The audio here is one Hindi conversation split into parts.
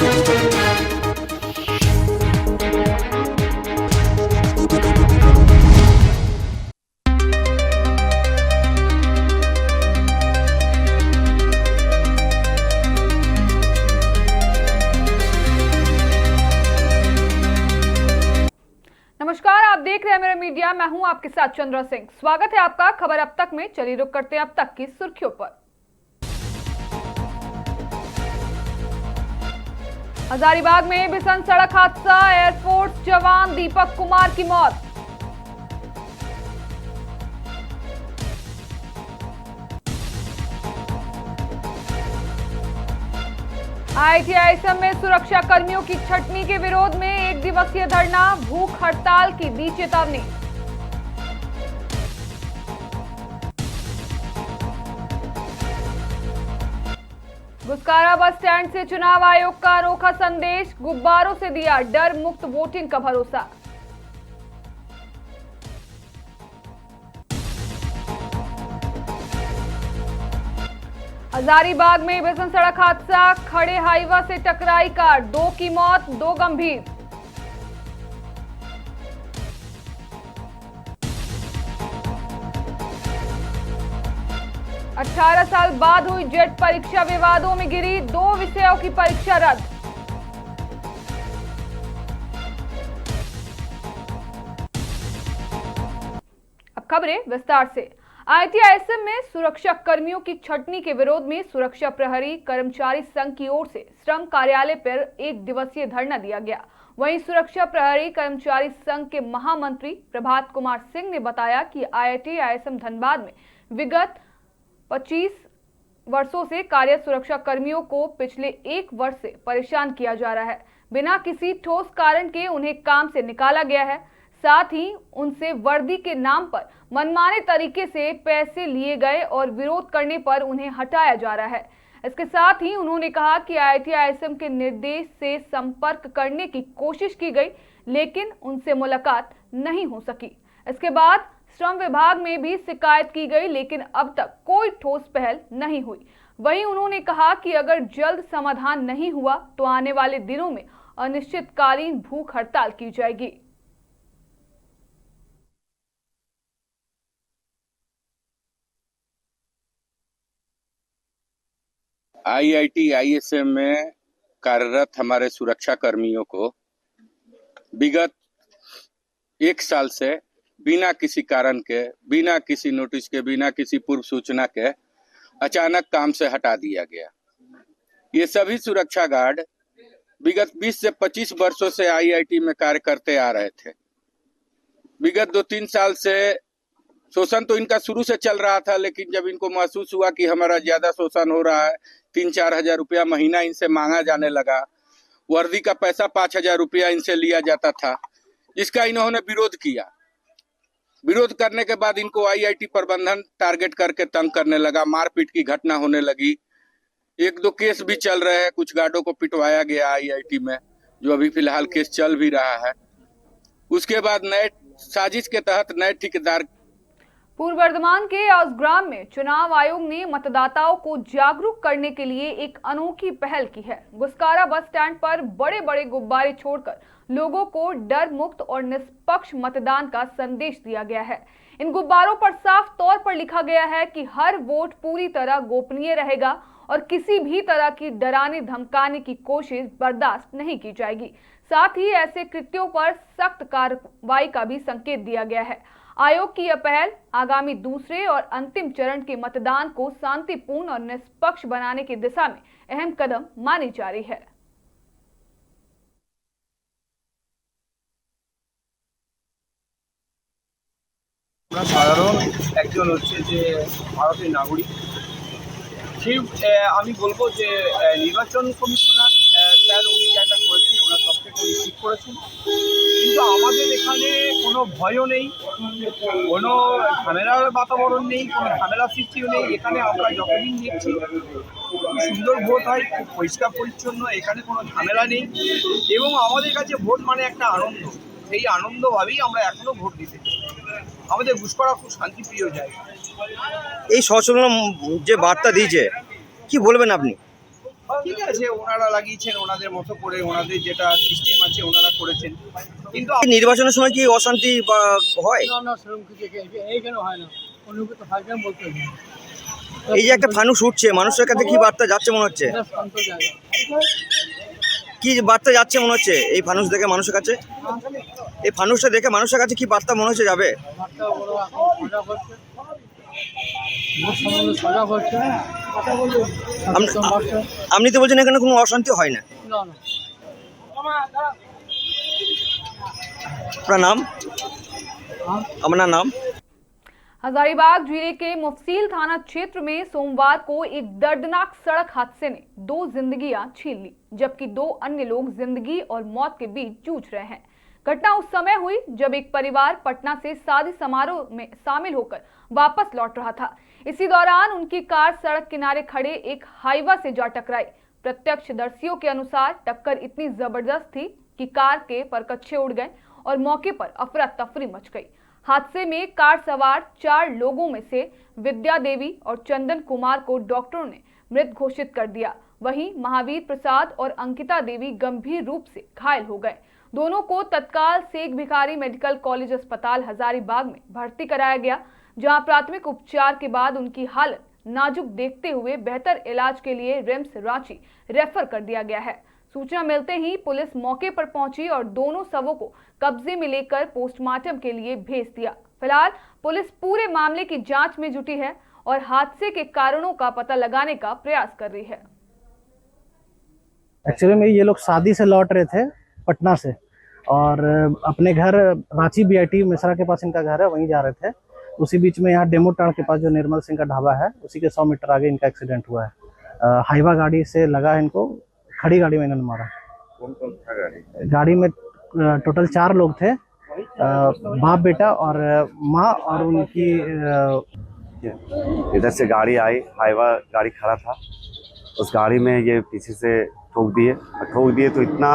नमस्कार, आप देख रहे हैं मेरा मीडिया। मैं हूं आपके साथ चंद्रा सिंह। स्वागत है आपका खबर अब तक में। चलिए रुक करते हैं अब तक की सुर्खियों पर। हजारीबाग में भीषण सड़क हादसा, एयरफोर्स जवान दीपक कुमार की मौत। IIT-ISM में सुरक्षा कर्मियों की छटनी के विरोध में 1 दिवसीय धरना, भूख हड़ताल की दी चेतावनी। गुस्कारा बस स्टैंड से चुनाव आयोग का अनोखा संदेश, गुब्बारों से दिया डर मुक्त वोटिंग का भरोसा। हजारीबाग में भीषण सड़क हादसा, खड़े हाईवा से टकराई कार, 2 की मौत, 2 गंभीर। अठारह साल बाद हुई जेट परीक्षा विवादों में घिरी, 2 विषयों की परीक्षा रद्द। अब खबरें विस्तार से। IIT-ISM में सुरक्षा कर्मियों की छटनी के विरोध में सुरक्षा प्रहरी कर्मचारी संघ की ओर से श्रम कार्यालय पर 1 दिवसीय धरना दिया गया। वहीं सुरक्षा प्रहरी कर्मचारी संघ के महामंत्री प्रभात कुमार सिंह ने बताया कि IIT-ISM धनबाद में विगत 25 वर्षों से कार्यरत सुरक्षा कर्मियों को पिछले 1 वर्ष से परेशान किया जा रहा है। बिना किसी ठोस कारण के उन्हें काम से निकाला गया है। साथ ही उनसे वर्दी के नाम पर मनमाने तरीके से पैसे लिए गए और विरोध करने पर उन्हें हटाया जा रहा है। इसके साथ ही उन्होंने कहा कि IIT-ISM के निर्देश से संपर्क करने की कोशिश की गई, लेकिन उनसे मुलाकात नहीं हो सकी। इसके बाद श्रम विभाग में भी शिकायत की गई, लेकिन अब तक कोई ठोस पहल नहीं हुई। वहीं उन्होंने कहा कि अगर जल्द समाधान नहीं हुआ तो आने वाले दिनों में अनिश्चितकालीन भूख हड़ताल की जाएगी। IIT-ISM में कार्यरत हमारे सुरक्षा कर्मियों को विगत 1 साल से बिना किसी कारण के, बिना किसी नोटिस के, बिना किसी पूर्व सूचना के अचानक काम से हटा दिया गया। ये सभी सुरक्षा गार्ड विगत 20 से 25 वर्षों से IIT में कार्य करते आ रहे थे। विगत 2-3 साल से शोषण तो इनका शुरू से चल रहा था, लेकिन जब इनको महसूस हुआ कि हमारा ज्यादा शोषण हो रहा है, 3-4 हजार रुपया महीना इनसे मांगा जाने लगा, वर्दी का पैसा 5 हजार रुपया इनसे लिया जाता था, जिसका इन्होंने विरोध किया। विरोध करने के बाद इनको IIT प्रबंधन टारगेट करके तंग करने लगा, मारपीट की घटना होने लगी। 1-2 केस भी चल रहे हैं, कुछ गार्डों को पिटवाया गया IIT में, जो अभी फिलहाल केस चल भी रहा है। उसके बाद नए साजिश के तहत नए ठेकेदार। पूर्व वर्धमान के औसग्राम में चुनाव आयोग ने मतदाताओं को जागरूक करने के लिए एक अनोखी पहल की है। गुस्कारा बस स्टैंड पर बड़े बड़े गुब्बारे छोड़कर लोगों को डर मुक्त और निष्पक्ष मतदान का संदेश दिया गया है। इन गुब्बारों पर साफ तौर पर लिखा गया है कि हर वोट पूरी तरह गोपनीय रहेगा और किसी भी तरह की डराने धमकाने की कोशिश बर्दाश्त नहीं की जाएगी। साथ ही ऐसे कृत्यों पर सख्त कार्रवाई का भी संकेत दिया गया है। आयोग की यह पहल आगामी दूसरे और अंतिम चरण के मतदान को शांतिपूर्ण और निष्पक्ष बनाने की दिशा में अहम कदम मानी जा रही है। সাধারণ একজন হচ্ছে যে ভারতের নাগরিক, সেই আমি বলবো যে নির্বাচন কমিশনার স্যার উনি যেটা করেছেন ওনার সব থেকে রিসিভ করেছেন, কিন্তু আমাদের এখানে কোনো ভয়ও নেই, কোনো ঝামেলার বাতাবরণ নেই, কোনো ঝামেলা সৃষ্টিও নেই। এখানে আমরা যতদিন দেখছি খুব সুন্দর ভোট হয়, খুব পরিষ্কার পরিচ্ছন্ন, এখানে কোনো ঝামেলা নেই এবং আমাদের কাছে ভোট মানে একটা আনন্দ। সেই আনন্দভাবেই আমরা এখনো ভোট দিতে চাই। আমাদের গুসকরা খুব শান্তিপ্রিয় জায়গা। এই সচেতন যে বার্তা দিয়েছে কি বলবেন আপনি? ঠিক আছে, ওনারা লাগিয়েছেন ওনাদের মতো করে, ওনাদের যেটা সিস্টেম আছে ওনারা করেছেন, কিন্তু নির্বাচনের সময় কি অশান্তি বা হয়? না না সেরকম কিছু এইখানে হয় না, অন্য কিছু হয় না বলতে হবে। এই যে একটা ফানুস উঠছে, মানুষের কাছে কি বার্তা যাচ্ছে মনে হচ্ছে? এটা শান্ত জায়গা। কি বার্তা যাচ্ছে মনে হচ্ছে এই ফানুস দেখে মানুষের কাছে? এই ফানুসটা দেখে মানুষের কাছে কি বার্তা মনে হচ্ছে যাবে? বার্তা বড় এখন সজাগ হচ্ছে, ভোট সম্বন্ধে সজাগ হচ্ছে, সচেতন বাড়ছে। আপনি তো বলছেন এখানে কোনো অশান্তি হয় না। না না আপনার নাম? हाँ আপনার नाम? हजारीबाग जिले के मुफसील थाना क्षेत्र में सोमवार को एक दर्दनाक सड़क हादसे ने 2 जिंदगियां छीन ली, जबकि 2 अन्य लोग जिंदगी और मौत के बीच जूझ रहे हैं। घटना उस समय हुई जब एक परिवार पटना से शादी समारोह में शामिल होकर वापस लौट रहा था। इसी दौरान उनकी कार सड़क किनारे खड़े एक हाईवा से जा टकराई। प्रत्यक्षदर्शियों के अनुसार टक्कर इतनी जबरदस्त थी कि कार के परकच्चे उड़ गए और मौके पर अफरा तफरी मच गई। हादसे में कार सवार 4 लोगों में से विद्या देवी और चंदन कुमार को डॉक्टरों ने मृत घोषित कर दिया। वहीं महावीर प्रसाद और अंकिता देवी गंभीर रूप से घायल हो गए। दोनों को तत्काल शेख भिखारी मेडिकल कॉलेज अस्पताल हजारीबाग में भर्ती कराया गया, जहां प्राथमिक उपचार के बाद उनकी हालत नाजुक देखते हुए बेहतर इलाज के लिए रिम्स रांची रेफर कर दिया गया है। सूचना मिलते ही पुलिस मौके पर पहुंची और दोनों शवों को कब्जे में लेकर पोस्टमार्टम के लिए भेज दिया। फिलहाल पुलिस पूरे मामले की जांच में जुटी है और हादसे के कारणों का पता लगाने का प्रयास कर रही है। एक्चुअली में ये लोग शादी से लौट रहे थे पटना से, और अपने घर रांची बीआईटी मिश्रा के पास इनका घर है, वहीं जा रहे थे। उसी बीच में यहाँ डेमो टाड़ के पास जो निर्मल सिंह का ढाबा है, उसी के 100 मीटर आगे इनका एक्सीडेंट हुआ है। हाईवा गाड़ी से लगा है इनको, खड़ी गाड़ी में इन्होंने मारा। कौन कौन था गाड़ी? गाड़ी में टोटल 4 लोग थे, बाप बेटा और माँ और उनकी इधर से गाड़ी आई, हाईवा गाड़ी खड़ा था, उस गाड़ी में ये पीछे से ठोक दिए तो इतना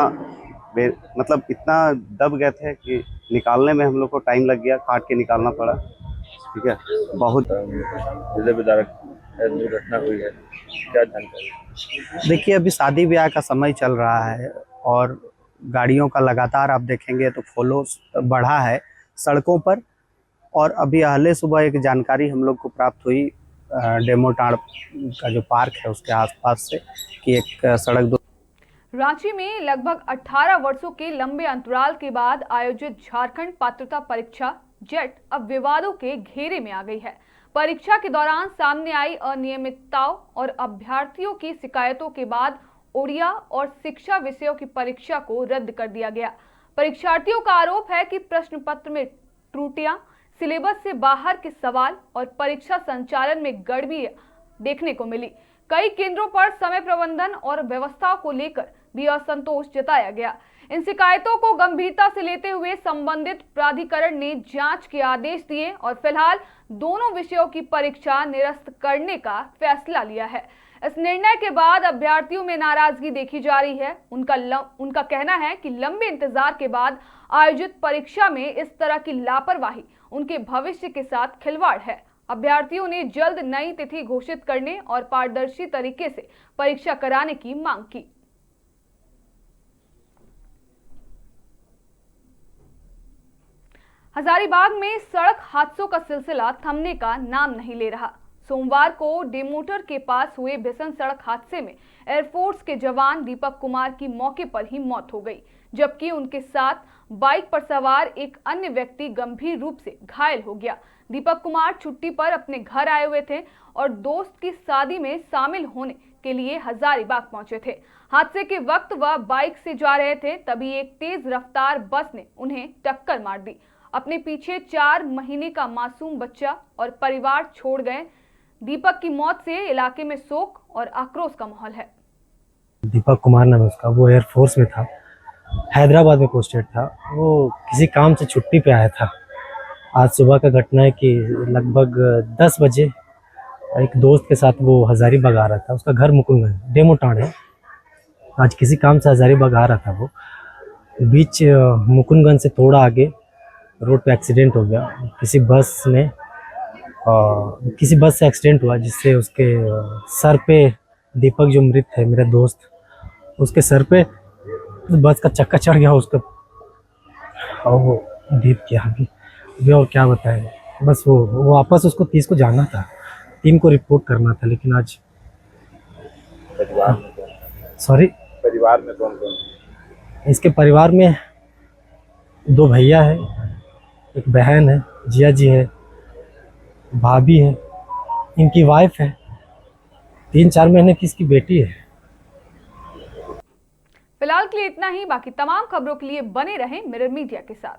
मतलब इतना दब गए थे कि निकालने में हम लोग को टाइम लग गया, काट के निकालना पड़ा। ठीक है, बहुत दुर्घटना हुई है, क्या जानकारी? देखिए अभी शादी ब्याह का समय चल रहा है और गाड़ियों का लगातार आप देखेंगे तो फ्लो बढ़ा है सड़कों पर। और अभी हाले सुबह एक जानकारी हम लोग को प्राप्त हुई डेमो टाड़ का जो पार्क है उसके आसपास से कि एक सड़क रांची में लगभग 18 वर्षों के लंबे अंतराल के बाद आयोजित झारखंड पात्रता परीक्षा जेट अब विवादों के घेरे में आ गई है। परीक्षा के दौरान सामने आई अनियमितताओं और अभ्यर्थियों की शिकायतों के बाद ओडिया और शिक्षा विषयों की परीक्षा को रद्द कर दिया गया। परीक्षार्थियों का आरोप है कि प्रश्न पत्र में त्रुटियां, सिलेबस से बाहर के सवाल और परीक्षा संचालन में गड़बड़ी देखने को मिली। कई केंद्रों पर समय प्रबंधन और व्यवस्थाओं को लेकर भी असंतोष जताया गया। इन शिकायतों को गंभीरता से लेते हुए संबंधित प्राधिकरण ने जांच के आदेश दिए और फिलहाल दोनों विषयों की परीक्षा निरस्त करने का फैसला लिया है। इस निर्णय के बाद अभ्यर्थियों में नाराजगी देखी जा रही है। उनका कहना है कि लंबे इंतजार के बाद आयोजित परीक्षा में इस तरह की लापरवाही उनके भविष्य के साथ खिलवाड़ है। अभ्यर्थियों ने जल्द नई तिथि घोषित करने और पारदर्शी तरीके से परीक्षा कराने की मांग की। हजारीबाग में सड़क हादसों का सिलसिला थमने का नाम नहीं ले रहा। सोमवार को डेमोटर के पास हुए भीषण सड़क हादसे में एयरफोर्स के जवान दीपक कुमार की मौके पर ही मौत हो गई, जबकि उनके साथ बाइक पर सवार एक अन्य व्यक्ति गंभीर रूप से घायल हो गया। दीपक कुमार छुट्टी पर अपने घर आए हुए थे और दोस्त की शादी में शामिल होने के लिए हजारीबाग पहुंचे थे। हादसे के वक्त वह बाइक से जा रहे थे, तभी एक तेज रफ्तार बस ने उन्हें टक्कर मार दी। अपने पीछे 4 महीने का मासूम बच्चा और परिवार छोड़ गए। दीपक की मौत से इलाके में शोक और आक्रोश का माहौल है। दीपक कुमार नाम है उसका, वो एयरफोर्स में था, हैदराबाद में पोस्टेड था। वो किसी काम से छुट्टी पे आया था। आज सुबह का घटना है कि लगभग 10 बजे एक दोस्त के साथ वो हजारीबाग आ रहा था। उसका घर मुकुंदगंज डेमो टाड़ है। आज किसी काम से हजारीबाग आ रहा था। वो बीच मुकुंदगंज से थोड़ा आगे रोड पे एक्सीडेंट हो गया। किसी बस से एक्सीडेंट हुआ जिससे उसके सर पे दीपक जो मृत है मेरा दोस्त, उसके सर पे बस का चक्का चढ़ गया उसका, और वो दीप क्या अभी और क्या बताएं। बस वो वापस उसको 30 को जाना था, 3 को रिपोर्ट करना था, लेकिन आज सॉरी परिवार में कौन कौन? इसके परिवार में 2 भैया है, एक बहन है, जिया जी है, भाभी है, इनकी वाइफ है, 3-4 महीने की इसकी बेटी है। फिलहाल के लिए इतना ही। बाकी तमाम खबरों के लिए बने रहें मिरर मीडिया के साथ।